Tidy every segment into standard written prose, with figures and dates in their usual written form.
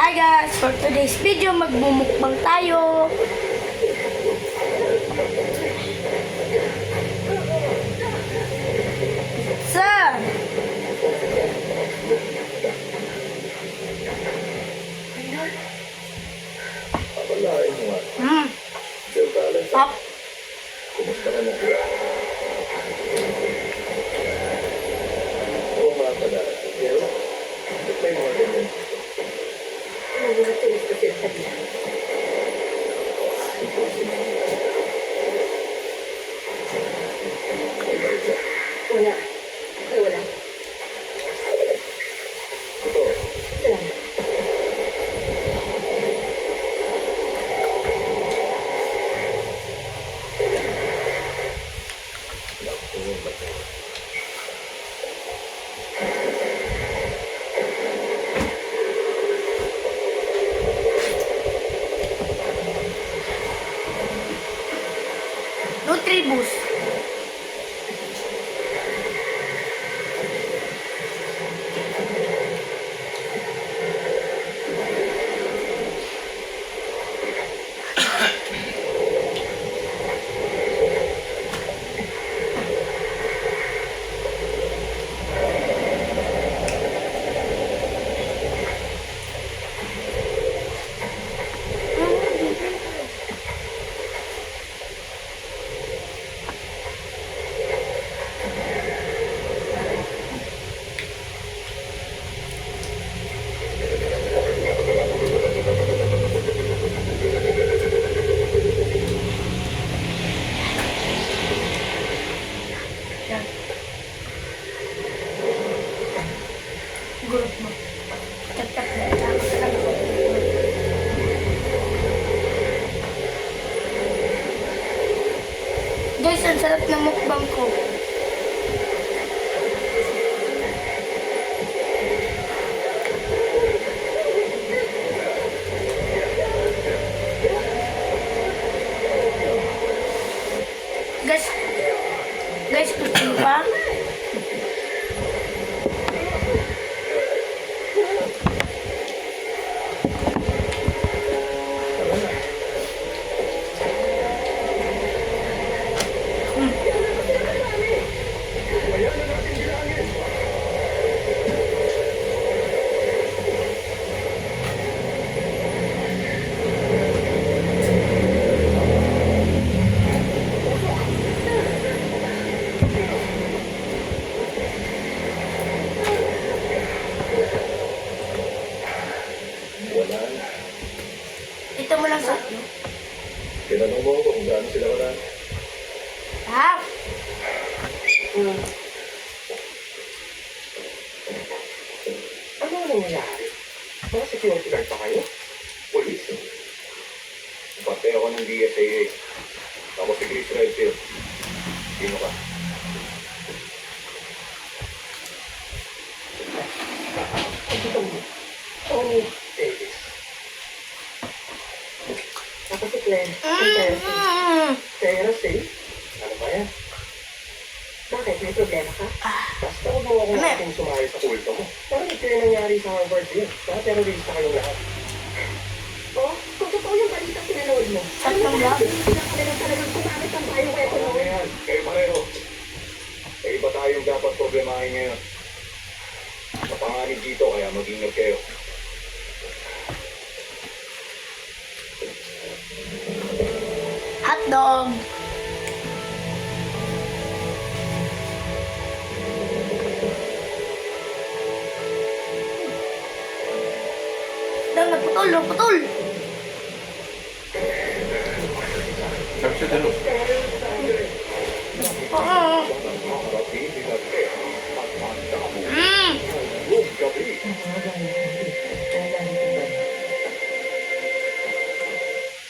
Hi guys! For today's video, magmumukbang tayo. Pizza! Papalain mo nga. Sir Valentine, Pop! kumusta ka na? Oo nga pala. Pero, ba't may mga ganyan? Mga tulis kasi sa bilang. Wala. Ay, wala. Ito, Salamat. Nutribus. Yan. Gulot mo. Tagtag na. Tama ka lang. Guys, ang sarap ng mukbang ko. Guys, gusto mo ba? wala. Ito mo lang sa ano. Tinanong mo ako kung gaano sila wala. Ha? Ano ang nangyayari? Mga security guard pa kayo? Police? Pati ako ng DSAA. Ako si Chris Redfield. Sino ka? Tony. Davis. Ako si Claire. Interesting. Pera safe? Ano ba yan? Bakit? May problema ka? Basta huwag mo akong ating sumali sa kulto mo. Parang ito yung nangyari sa Harvard din. Saka terorista kayong lahat. Oh, kung totoo yung balita pinanood mo. Tatlong lang. Pinag talagang kumamit ang tayo kaya Ano na yan? Kayo pareho. May iba tayong dapat problemahin ngayon. Napanganib dito kaya mag-ingat kayo. Hotdog. Naputol, naputol. Sabi siya dalo. Oo.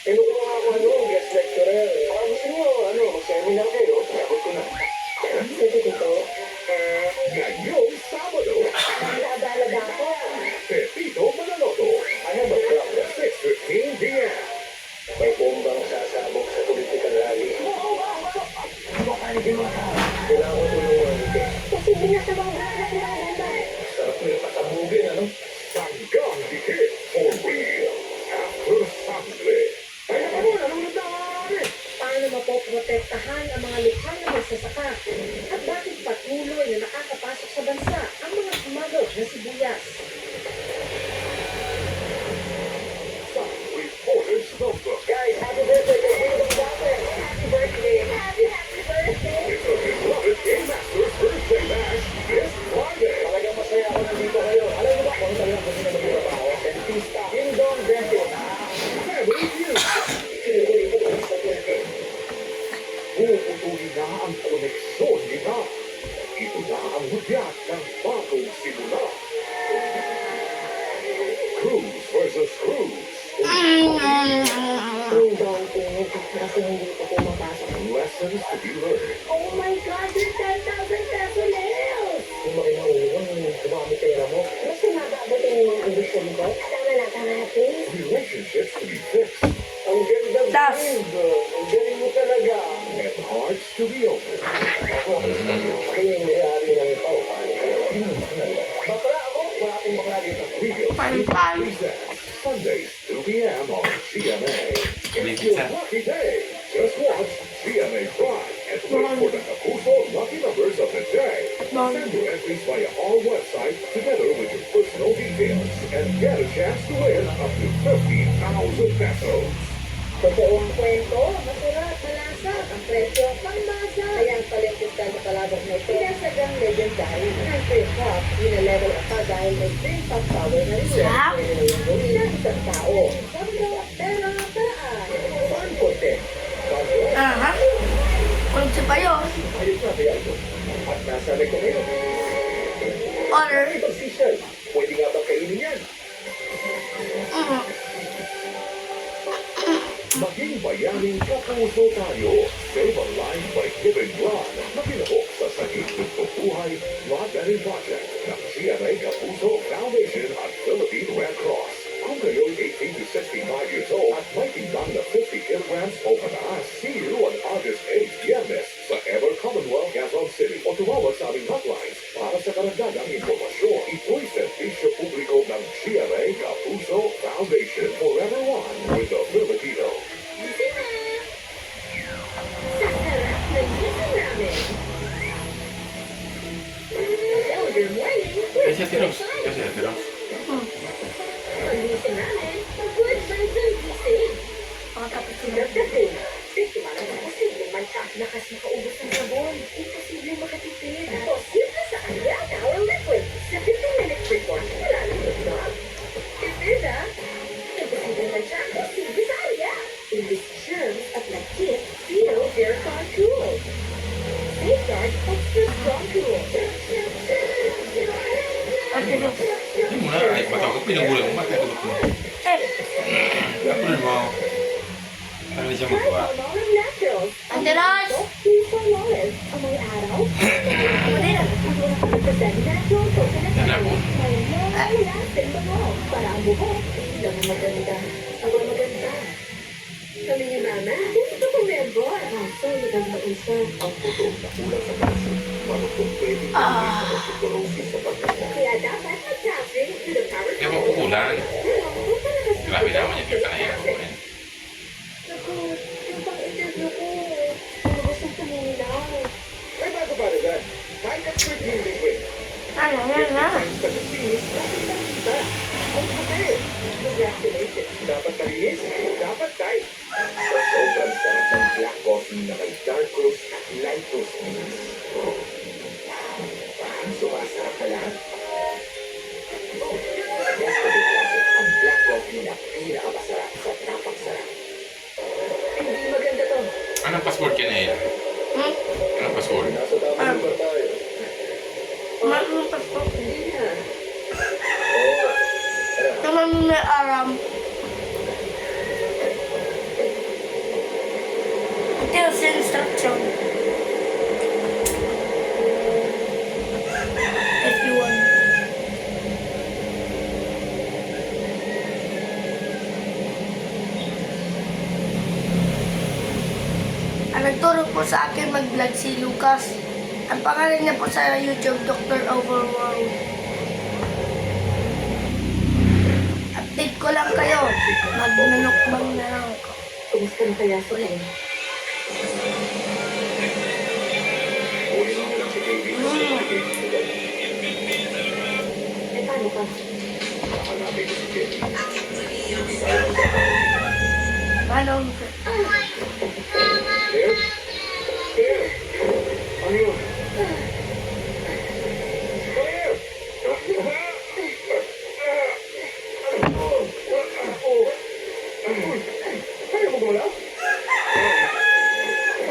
Kinukuha nga ako guest lecturer. Baka gusto nyo, mag-seminar kayo. Sagot ko na. Pwede dito. Ngayong Sabado, Nag-aalaga ako. Pepito Manaloto. I have a club at 6:15 p.m. May bombang sasabog sa political rally. Kailangan ko tulungan ito. Kasi hindi na sa mga anak na Sarap mo yung pasabugin, ano? Sanggang dikit for ang mga lukhang na magsasaka? At bakit patuloy na nakakapasok sa bansa ang mga smuggled na sibuyas? Some reporters notebook. Guys, happy birthday to Freedom Doctor! Happy birthday! Happy birthday! It's a beloved Game Masters birthday bash this Friday. Talagang masaya ako nandito ngayon. Alam mo ba kung talagang gusto na magtrabaho? Dentista. Kingdom Dentist. Family Feud. Sinigurito ko sa birthday. Puputulin na ang koneksyon nila. Ito na ang hudyat ng bagong simula. Cruz versus Cruz. Yung daw po, kasi hindi ko pumapasok. Lessons to be learned. Oh my God, there's 10,000 peso nails! Kung makinahulong, dumami pera mo. Mas nababating yung ambisyon ko. Tama na, please. Relationships to be fixed. Ang ganda Tas. Ang galing mo talaga. And hearts to be open. Ako yung may-ari ng ito. Bakla ako. Wala akong bakla dito. Radio Pan-pan. presents Sundays 2 p.m. on GMA. It's your lucky day. Just watch GMA Prime and wait for the Kapuso lucky numbers of the day. Send your entries via our website together with your personal details and get a chance to win up to 50,000 pesos. Totoo ang kwento, masarap, malasa, ang presyo, pangmasa. Kaya ang palengkita sa palabok na ito, pinasagang legendary. Ang cream puff, ina-level up pa dahil may cream puff power na rin. Sarap. Pwede na yung gawin ng isang tao. Sabdo, pera, paraan. Fun content. Aha. Kulit sa payo. Ayos na kaya ito. At nasa ko ngayon. Order. Position. Pwede nga ba kainin yan? Maging bayaning kapuso tayo. Save a life by giving blood. Makinahok sa Sakit Gusto Buhay Blood Banking Project ng CNA Kapuso Foundation at Philippine Red Cross. Kung kayo'y 18 to 65 years old at may timbang na 50 kilograms o pataas, see you on August 8 Viernes sa Ever Commonwealth, Quezon City o tumawag sa aming hotlines para sa karagdagang impormasyon. Ito'y serbisyo publiko ng CNA Kapuso Foundation. Forever one with the Filipino. Gising na! Sa sarap ng gising namin. Elder morning. Kasi tiros. Kasi tiros. Pag-gising namin, good vibes ang gising. Pakatapos ko na. Dagdating, biktima ng posibleng mancha na kasi makaubos ng sabon. Imposibleng makatipid. Posible sa kanya towel liquid. Sa 15-minute report, wala nang nagdog. Tipid ah! Imposibleng mancha, posible sa kanya. Imbis germs at lagkit, feel Verifar Cool. Safeguard Extra Strong Cool. Okay, no. Hindi mo na, kahit bataw ka, pinagulay mo, matagulot mo. Dapat mo, ano siya Try magawa? Palmolive Naturals. Ate Ros! Use Palmolive. Amoy araw. Madera. 100% natural coconut Yan ako. oil. May long-lasting bango. Para ang buhok, hindi lang maganda. Ako maganda. Kami ni Mama, gusto ko member. So, nagagain siya. Ang puto na kulang sa kaso. Marupong pwede sa osteoporosis sa pagkakita. Kaya dapat mag-tapping to the power Kaya mapukulan. Grabe naman yung yung kanaya ko. Naku, yung pang-interview ko. Nabasang tuminaw. Ay, bago para dyan. Kahit expert yung liquid. Ano, Sa kusinis, dapat nakita. Ang kapit. Congratulations. Dapat malinis. Dapat tight. Sa sobrang sarap ng black coffee na may dark roast at light roast beans. Parang sumasarap ka lahat. Yesterday Classic, ang black coffee na pinakamasarap sa tapang sarap. Hindi maganda to. Anong password ka na yun? Anong password? Nasa tamang lugar tayo. Marunong po. Hindi na. Oo. Naman may aram. Ito yung sa instruction. If you want. Ang nagturo po sa akin mag-vlog si Lucas. Ang pangalan niya po sa YouTube, Dr. Overworld. Update ko lang kayo. Magnanukbang na lang ako. Kumusta na kaya sa akin? Eh, paano ka? Hanapin ko si Jenny. Paano? Claire? Claire? Ano yun? Claire! Kaya mo gumala?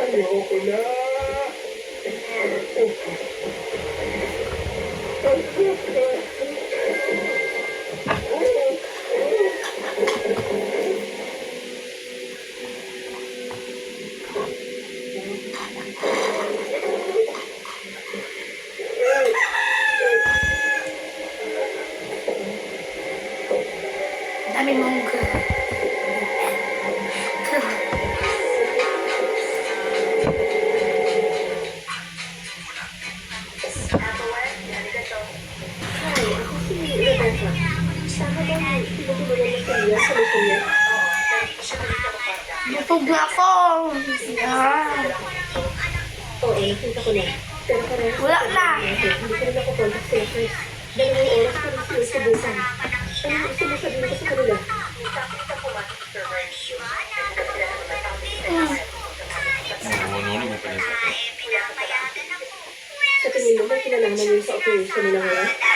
Ayoko na. Dami mong Hi, ako si Rebecca. Tama ba yung tinutulungan mo sa iyo sa mission niya? Butog na ako. Yan. Oo, nakita ko na. Pero parang Wala na. hindi ko rin nakokontak sa first. 2 oras ko rin sinusubukan. Ano yung gusto mo sabihin ko sa kanila? Ano mo pa rin sa Sa tingin mo, may kinalaman yun sa operation nila ngayon?